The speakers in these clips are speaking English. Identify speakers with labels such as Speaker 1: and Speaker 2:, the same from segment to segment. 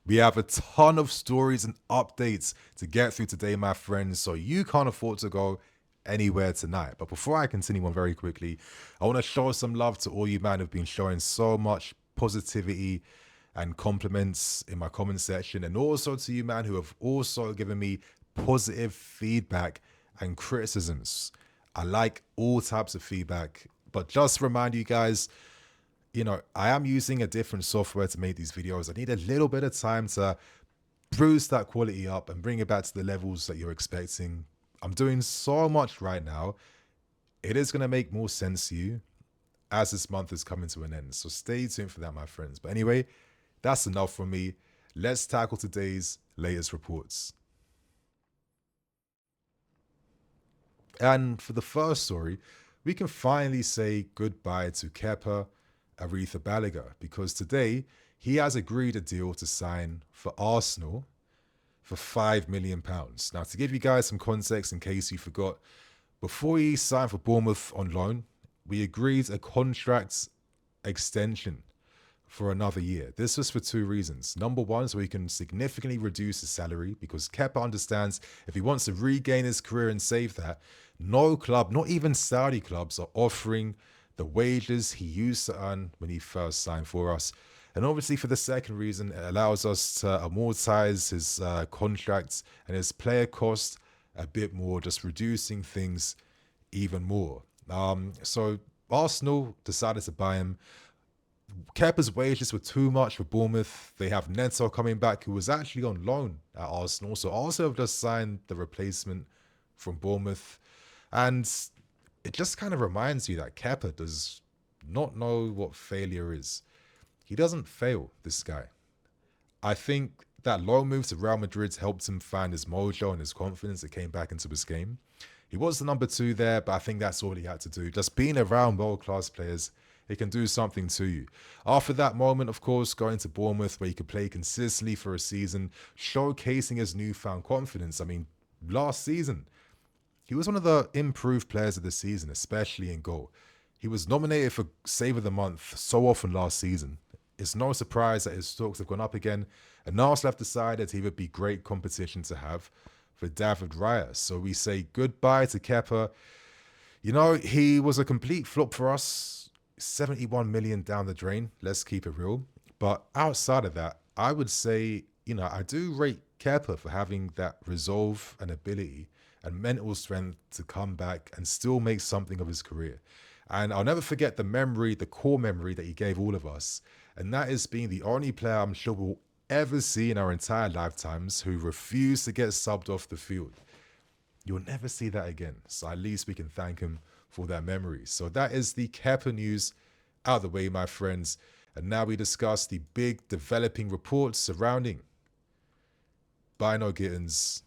Speaker 1: We have a ton of stories and updates to get through today, my friends, so you can't afford to go anywhere tonight. But before I continue on very quickly, I want to show some love to all you man who've been showing so much positivity and compliments in my comment section, and also to you man who have also given me positive feedback and criticisms. I like all types of feedback, but just to remind you guys, I am using a different software to make these videos. I need a little bit of time to boost that quality up and bring it back to the levels that you're expecting. I'm doing so much right now. It is going to make more sense to you as this month is coming to an end. So stay tuned for that, my friends. But anyway, that's enough from me. Let's tackle today's latest reports. And for the first story, we can finally say goodbye to Kepa Arrizabalaga because today he has agreed a deal to sign for Arsenal for £5 million. Now, to give you guys some context in case you forgot, before he signed for Bournemouth on loan, we agreed a contract extension for another year. This was for two reasons. Number one, so he can significantly reduce his salary because Kepa understands if he wants to regain his career and save that, no club, not even Saudi clubs, are offering the wages he used to earn when he first signed for us. And obviously, for the second reason, it allows us to amortize his contracts and his player cost a bit more, just reducing things even more. So Arsenal decided to buy him. Kepa's wages were too much for Bournemouth. They have Neto coming back, who was actually on loan at Arsenal. So Arsenal have just signed the replacement from Bournemouth. And it just kind of reminds you that Kepa does not know what failure is. He doesn't fail, this guy. I think that loan move to Real Madrid helped him find his mojo and his confidence that came back into his game. He was the number two there, but I think that's all he had to do. Just being around world-class players, it can do something to you. After that moment, of course, going to Bournemouth where he could play consistently for a season, showcasing his newfound confidence. I mean, last season, he was one of the improved players of the season, especially in goal. He was nominated for Save of the Month so often last season. It's no surprise that his stocks have gone up again, and Arsenal have decided he would be great competition to have for David Raya. So we say goodbye to Kepa. He was a complete flop for us. 71 million down the drain. Let's keep it real. But outside of that, I would say, I do rate Kepa for having that resolve and ability and mental strength to come back and still make something of his career. And I'll never forget the core memory that he gave all of us. And that is being the only player I'm sure we'll ever see in our entire lifetimes who refused to get subbed off the field. You'll never see that again. So at least we can thank him for that memory. So that is the Kepa news out of the way, my friends. And now we discuss the big developing reports surrounding Bynoe-Gittens.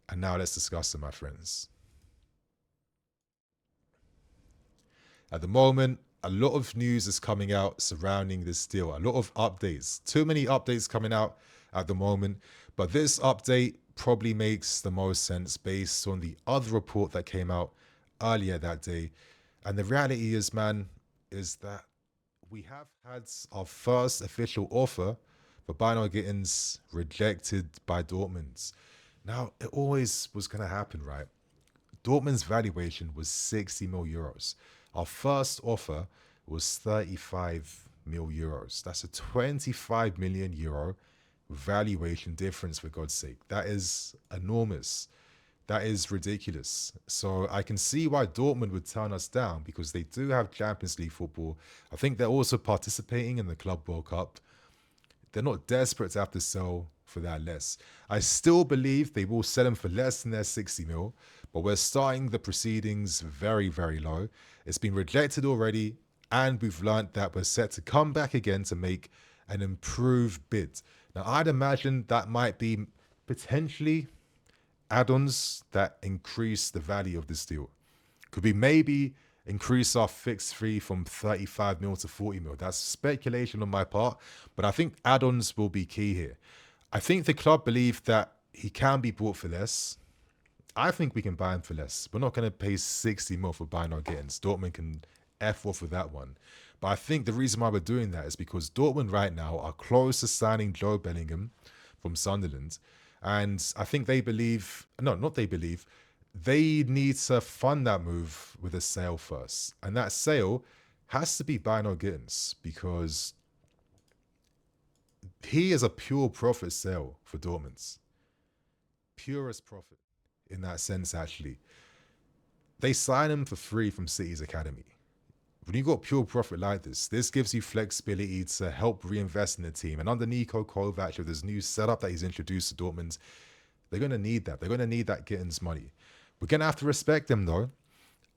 Speaker 1: And now let's discuss them, my friends. At the moment, a lot of news is coming out surrounding this deal. A lot of updates. Too many updates coming out at the moment. But this update probably makes the most sense based on the other report that came out earlier that day. And the reality is, man, is that we have had our first official offer for Bynoe-Gittens rejected by Dortmund. Now, it always was going to happen, right? Dortmund's valuation was 60 mil euros. Our first offer was 35 mil euros. That's a 25 million euro valuation difference, for God's sake. That is enormous. That is ridiculous. So I can see why Dortmund would turn us down because they do have Champions League football. I think they're also participating in the Club World Cup. They're not desperate to have to sell for that less. I still believe they will sell them for less than their 60 mil, but we're starting the proceedings very, very low. It's been rejected already, and we've learned that we're set to come back again to make an improved bid. Now, I'd imagine that might be potentially add-ons that increase the value of this deal. Could we maybe increase our fixed fee from 35 mil to 40 mil? That's speculation on my part, but I think add-ons will be key here. I think the club believe that he can be bought for less. I think we can buy him for less. We're not going to pay 60 mil for Bynoe-Gittens. Dortmund can F off with that one. But I think the reason why we're doing that is because Dortmund right now are close to signing Joe Bellingham from Sunderland. And I think they believe, no, not they believe, they need to fund that move with a sale first. And that sale has to be Bynoe-Gittens because he is a pure profit sale for Dortmund. Purest profit in that sense, actually. They sign him for free from City's academy. When you got pure profit like this gives you flexibility to help reinvest in the team. And under Niko Kovac, with this new setup that he's introduced to Dortmund, they're going to need that. They're going to need that Gittens money. We're going to have to respect them, though.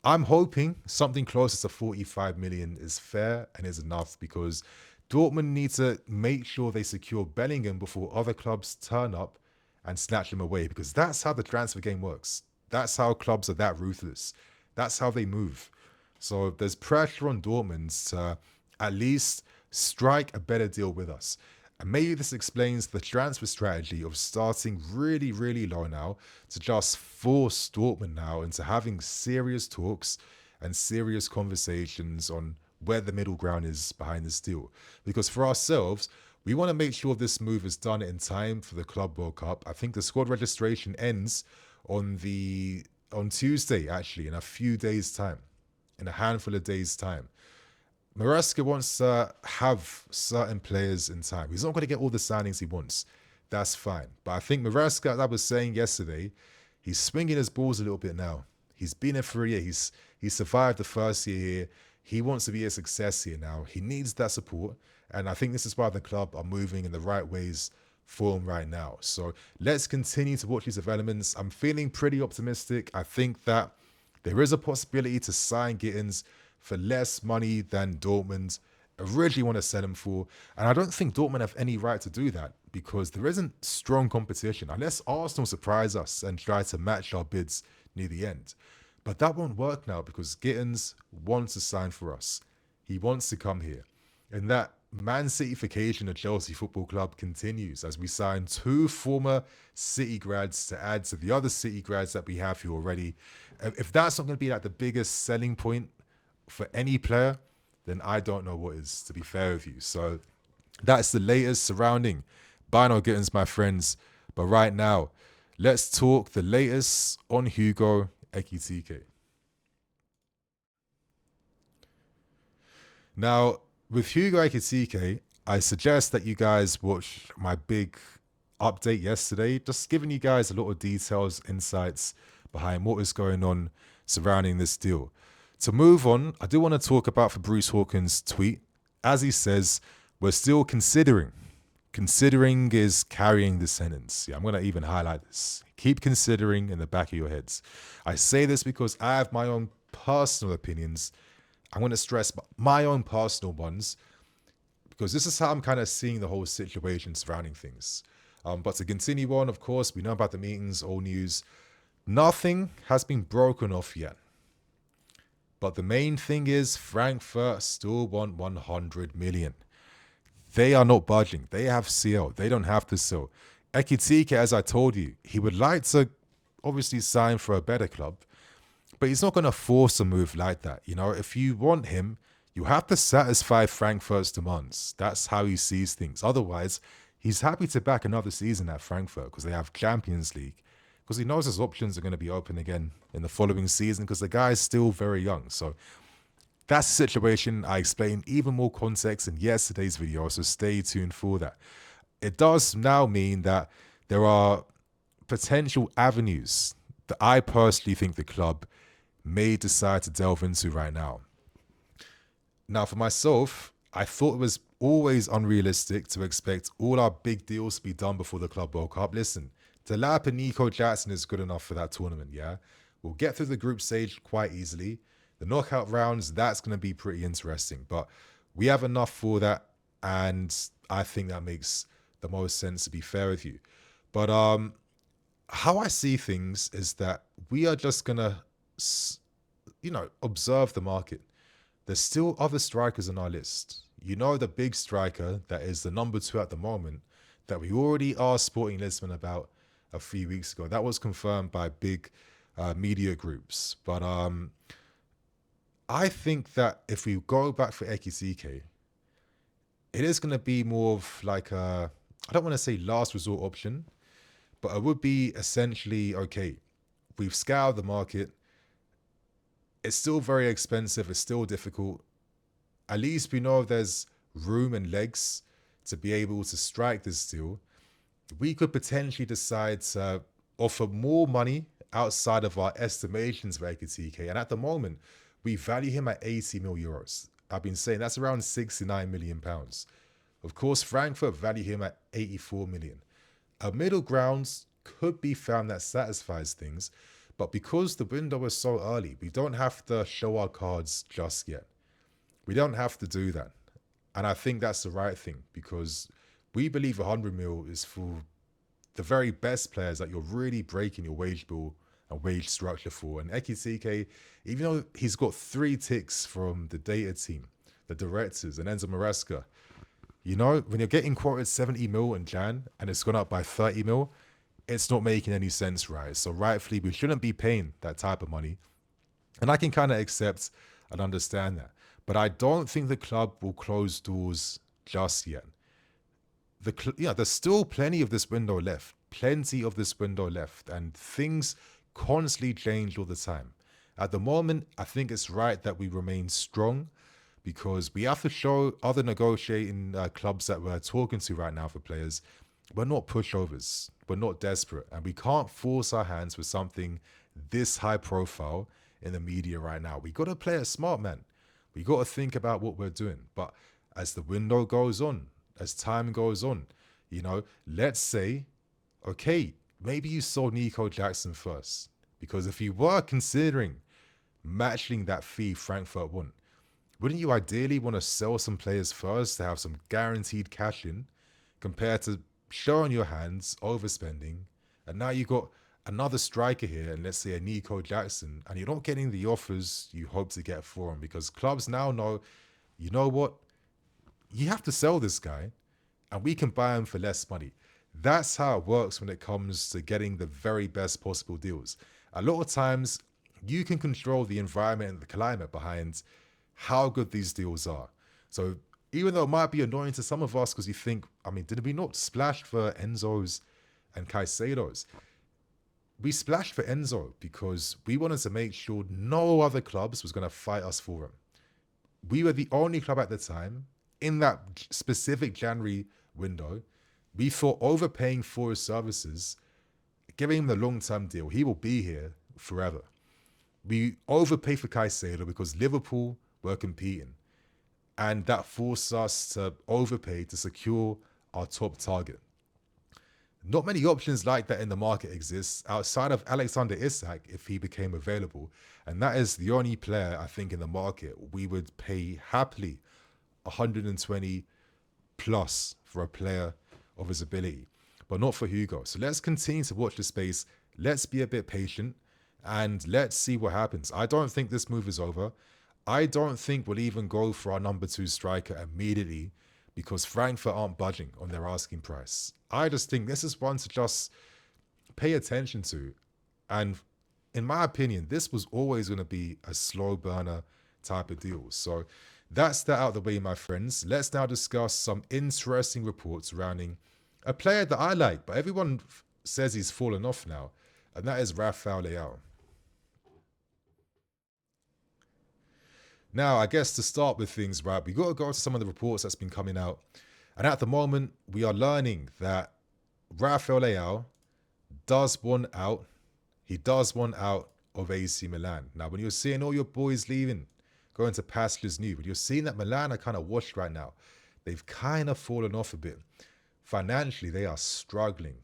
Speaker 1: I'm hoping something closer to 45 million is fair and is enough because Dortmund need to make sure they secure Bellingham before other clubs turn up and snatch him away, because that's how the transfer game works. That's how clubs are that ruthless. That's how they move. So there's pressure on Dortmund to at least strike a better deal with us. And maybe this explains the transfer strategy of starting really, really low now to just force Dortmund now into having serious talks and serious conversations on where the middle ground is behind this deal. Because for ourselves, we want to make sure this move is done in time for the Club World Cup. I think the squad registration ends on Tuesday, actually, in a few days' time, in a handful of days' time. Maresca wants to have certain players in time. He's not going to get all the signings he wants. That's fine. But I think Maresca, as I was saying yesterday, he's swinging his balls a little bit now. He's been here for a year. He's survived the first year here. He wants to be a success here now. He needs that support. And I think this is why the club are moving in the right ways for him right now. So let's continue to watch these developments. I'm feeling pretty optimistic. I think that there is a possibility to sign Gittens for less money than Dortmund originally want to sell him for. And I don't think Dortmund have any right to do that because there isn't strong competition unless Arsenal surprise us and try to match our bids near the end. But that won't work now because Gittens wants to sign for us. He wants to come here. And that Man City-fication of Chelsea Football Club continues as we sign 2 former City grads to add to the other City grads that we have here already. If that's not going to be like the biggest selling point for any player, then I don't know what is, to be fair with you. So that's the latest surrounding Bynoe-Gittens, my friends. But right now, let's talk the latest on Hugo Ekitike. Now, with Hugo Ekitike, I suggest that you guys watch my big update yesterday, just giving you guys a lot of details, insights behind what is going on surrounding this deal. To move on, I do want to talk about Fabrice Hawkins' tweet. As he says, we're still considering. Considering is carrying the sentence. Yeah, I'm going to even highlight this. Keep considering in the back of your heads. I say this because I have my own personal opinions. I'm going to stress my own personal ones because this is how I'm kind of seeing the whole situation surrounding things. But to continue on, of course, we know about the meetings, all news. Nothing has been broken off yet. But the main thing is Frankfurt still want 100 million. They are not budging. They have CL. They don't have to sell. Ekitike, as I told you, he would like to obviously sign for a better club, but he's not going to force a move like that. You know, if you want him, you have to satisfy Frankfurt's demands. That's how he sees things. Otherwise, he's happy to back another season at Frankfurt because they have Champions League, because he knows his options are going to be open again in the following season because the guy is still very young. So that's the situation. I explained even more context in yesterday's video, so stay tuned for that. It does now mean that there are potential avenues that I personally think the club may decide to delve into right now. Now, for myself, I thought it was always unrealistic to expect all our big deals to be done before the Club World Cup. Listen, Delap and Nico Jackson is good enough for that tournament, yeah? We'll get through the group stage quite easily. The knockout rounds, that's going to be pretty interesting. But we have enough for that, and I think that makes the most sense, to be fair with you. But how I see things is that we are just going to, observe the market. There's still other strikers on our list. You know, the big striker that is the number 2 at the moment that we already asked Sporting Lisbon about a few weeks ago. That was confirmed by big media groups. But I think that if we go back for Ekitike, it is going to be more of like a, I don't want to say last resort option, but it would be essentially, okay, we've scoured the market. It's still very expensive. It's still difficult. At least we know there's room and legs to be able to strike this deal. We could potentially decide to offer more money outside of our estimations for Ekitike. And at the moment, we value him at 80 mil euros. I've been saying that's around 69 million pounds. Of course, Frankfurt value him at 84 million. A middle ground could be found that satisfies things, but because the window is so early, we don't have to show our cards just yet. We don't have to do that. And I think that's the right thing, because we believe 100 mil is for the very best players that you're really breaking your wage bill and wage structure for. And Ekitike, even though he's got 3 ticks from the data team, the directors, and Enzo Maresca, you know, when you're getting quoted 70 mil in Jan and it's gone up by 30 mil, it's not making any sense, right? So rightfully, we shouldn't be paying that type of money. And I can kind of accept and understand that. But I don't think the club will close doors just yet. There's still plenty of this window left. Plenty of this window left. And things constantly change all the time. At the moment, I think it's right that we remain strong, because we have to show other negotiating clubs that we're talking to right now for players, we're not pushovers. We're not desperate. And we can't force our hands with something this high profile in the media right now. We got to play it smart, man. We got to think about what we're doing. But as the window goes on, as time goes on, you know, let's say, okay, maybe you sold Nico Jackson first. Because if you were considering matching that fee Frankfurt want, wouldn't you ideally want to sell some players first to have some guaranteed cash in, compared to showing your hands, overspending, and now you got another striker here, and let's say a Nico Jackson, and you're not getting the offers you hope to get for him, because clubs now know, you know what, you have to sell this guy, and we can buy him for less money. That's how it works when it comes to getting the very best possible deals. A lot of times, you can control the environment and the climate behind how good these deals are. So even though it might be annoying to some of us, because you think, I mean, did we not splash for Enzo's and Caicedo's? We splashed for Enzo because we wanted to make sure no other clubs was going to fight us for him. We were the only club at the time in that specific January window. We thought overpaying for his services, giving him the long-term deal, he will be here forever. We overpaid for Caicedo because Liverpool were competing, and that forced us to overpay to secure our top target. Not many options like that in the market exist outside of Alexander Isak if he became available, and that is the only player I think in the market we would pay happily 120 plus for a player of his ability, but not for Hugo. So let's continue to watch the space. Let's be a bit patient and let's see what happens. I don't think this move is over. I don't think we'll even go for our number 2 striker immediately, because Frankfurt aren't budging on their asking price. I just think this is one to just pay attention to. And in my opinion, this was always going to be a slow burner type of deal. So that's that out of the way, my friends. Let's now discuss some interesting reports surrounding a player that I like, but everyone says he's fallen off now, and that is Rafael Leao. Now, I guess to start with things, right, we got to go to some of the reports that's been coming out. And at the moment, we are learning that Rafael Leao does want out. He does want out of AC Milan. Now, when you're seeing all your boys leaving, going to pastures new, when you're seeing that Milan are kind of washed right now, they've kind of fallen off a bit. Financially, they are struggling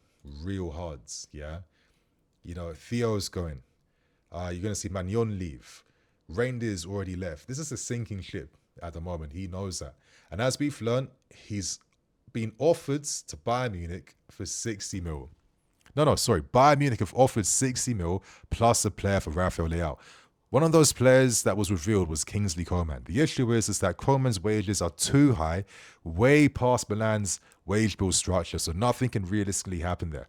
Speaker 1: real hard, yeah? You know, Theo's going. You're going to see Magnon leave. Reindeer's already left. This is a sinking ship at the moment. He knows that. And as we've learned, he's been offered to Bayern Munich for 60 mil. Bayern Munich have offered 60 mil plus a player for Rafael Leao. One of those players that was revealed was Kingsley Coman. The issue is that Coman's wages are too high, way past Milan's wage bill structure, so nothing can realistically happen there.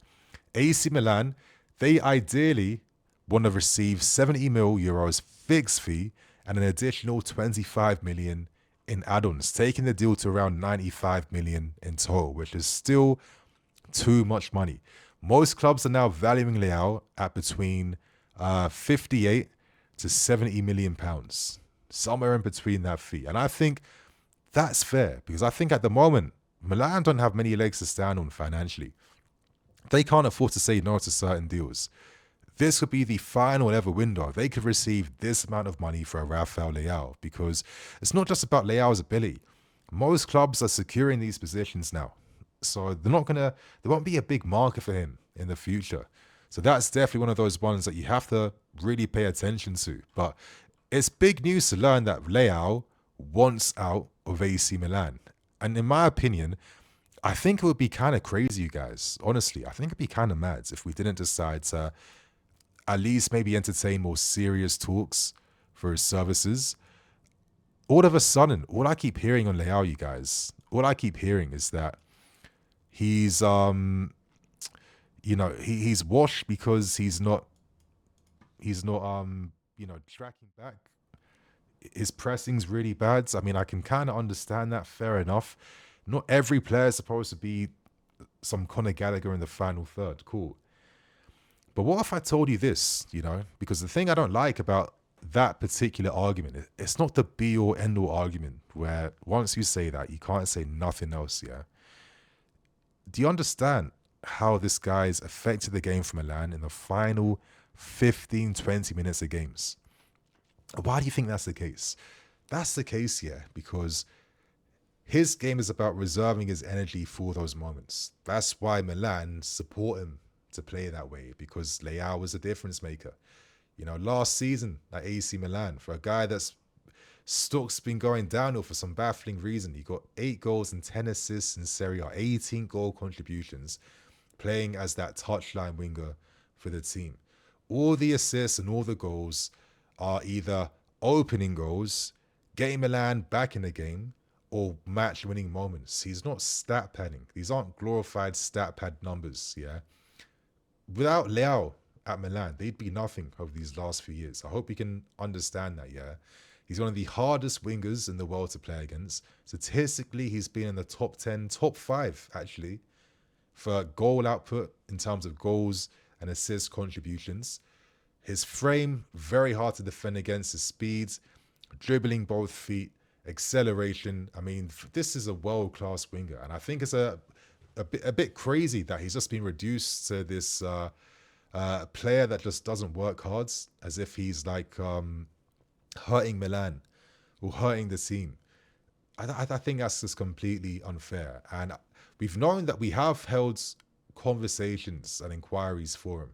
Speaker 1: AC Milan, they ideally want to receive 70 mil euros fixed fee and an additional 25 million in add-ons, taking the deal to around 95 million in total, which is still too much money. Most clubs are now valuing Leao at between 58 to 70 million pounds, somewhere in between that fee. And I think that's fair, because I think at the moment, Milan don't have many legs to stand on financially. They can't afford to say no to certain deals. This could be the final ever window. They could receive this amount of money for a Rafael Leao, because it's not just about Leao's ability. Most clubs are securing these positions now. So there won't be a big market for him in the future. So that's definitely one of those ones that you have to really pay attention to. But it's big news to learn that Leao wants out of AC Milan. And in my opinion, I think it would be kind of crazy, you guys. Honestly, I think it'd be kind of mad if we didn't decide to at least maybe entertain more serious talks for his services. All of a sudden, all I keep hearing on Leao, you guys, all I keep hearing is that he's he's washed because he's not tracking back. His pressing's really bad. I mean, I can kind of understand that, fair enough. Not every player is supposed to be some Conor Gallagher in the final third, cool. But what if I told you this, because the thing I don't like about that particular argument, it's not the be all end all argument where once you say that, you can't say nothing else, yeah? Do you understand how this guy's affected the game for Milan in the final 15, 20 minutes of games? Why do you think that's the case? That's the case, yeah, because his game is about reserving his energy for those moments. That's why Milan support him to play that way, because Leao was a difference maker. Last season at AC Milan, for a guy that's stock's been going downhill for some baffling reason, he got 8 goals and 10 assists in Serie A, 18 goal contributions, playing as that touchline winger for the team. All the assists and all the goals are either opening goals, getting Milan back in the game, or match-winning moments. He's not stat padding. These aren't glorified stat pad numbers, yeah? Without Leao at Milan, they'd be nothing over these last few years. I hope you can understand that, yeah? He's one of the hardest wingers in the world to play against. Statistically, he's been in the top 10, top 5, actually, for goal output in terms of goals and assist contributions. His frame, very hard to defend against. His speeds, dribbling both feet, acceleration. I mean, this is a world-class winger. And I think it's a bit crazy that he's just been reduced to this player that just doesn't work hard, as if he's like hurting Milan or hurting the team. I think that's just completely unfair. And we've known that we have held conversations and inquiries for him.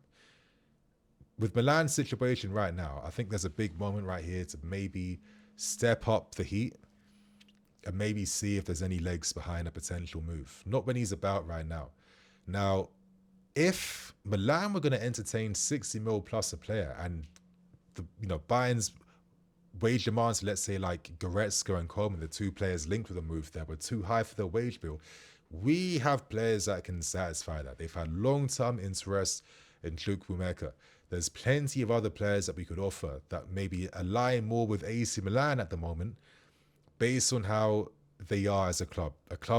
Speaker 1: With Milan's situation right now, I think there's a big moment right here to maybe step up the heat and maybe see if there's any legs behind a potential move. Not when he's about right now. Now, if Milan were going to entertain 60 mil plus a player, and Bayern's wage demands, let's say like Goretzka and Coleman, the 2 players linked with a move there, were too high for their wage bill, we have players that can satisfy that. They've had long-term interest in Chukwuemeka. There's plenty of other players that we could offer that maybe align more with AC Milan at the moment, based on how they are as a club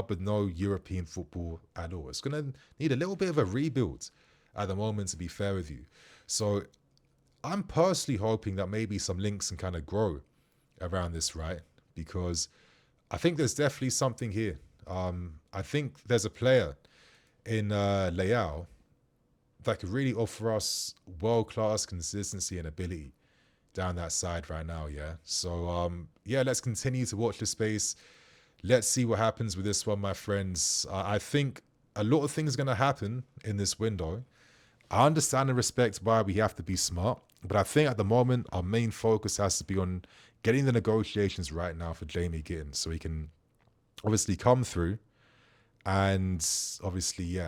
Speaker 1: with no European football at all. It's going to need a little bit of a rebuild at the moment, to be fair with you. So I'm personally hoping that maybe some links can kind of grow around this, right? Because I think there's definitely something here. I think there's a player in Leao that could really offer us world-class consistency and ability down that side right now, yeah? So, let's continue to watch the space. Let's see what happens with this one, my friends. I think a lot of things are going to happen in this window. I understand and respect why we have to be smart, but I think at the moment, our main focus has to be on getting the negotiations right now for Bynoe-Gittens, so he can obviously come through and obviously,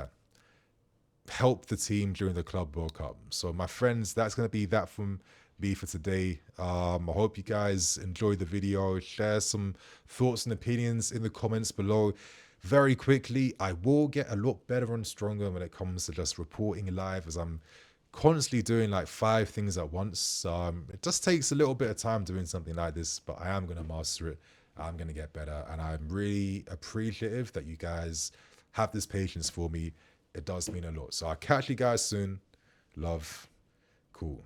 Speaker 1: help the team during the Club World Cup. So my friends, that's going to be that from me for today. I hope you guys enjoyed the video. Share some thoughts and opinions in the comments below. Very quickly, I will get a lot better and stronger when it comes to just reporting live, as I'm constantly doing like 5 things at once. It just takes a little bit of time doing something like this, but I am going to master it. I'm going to get better. And I'm really appreciative that you guys have this patience for me. It does mean a lot. So I'll catch you guys soon. Love. Cool.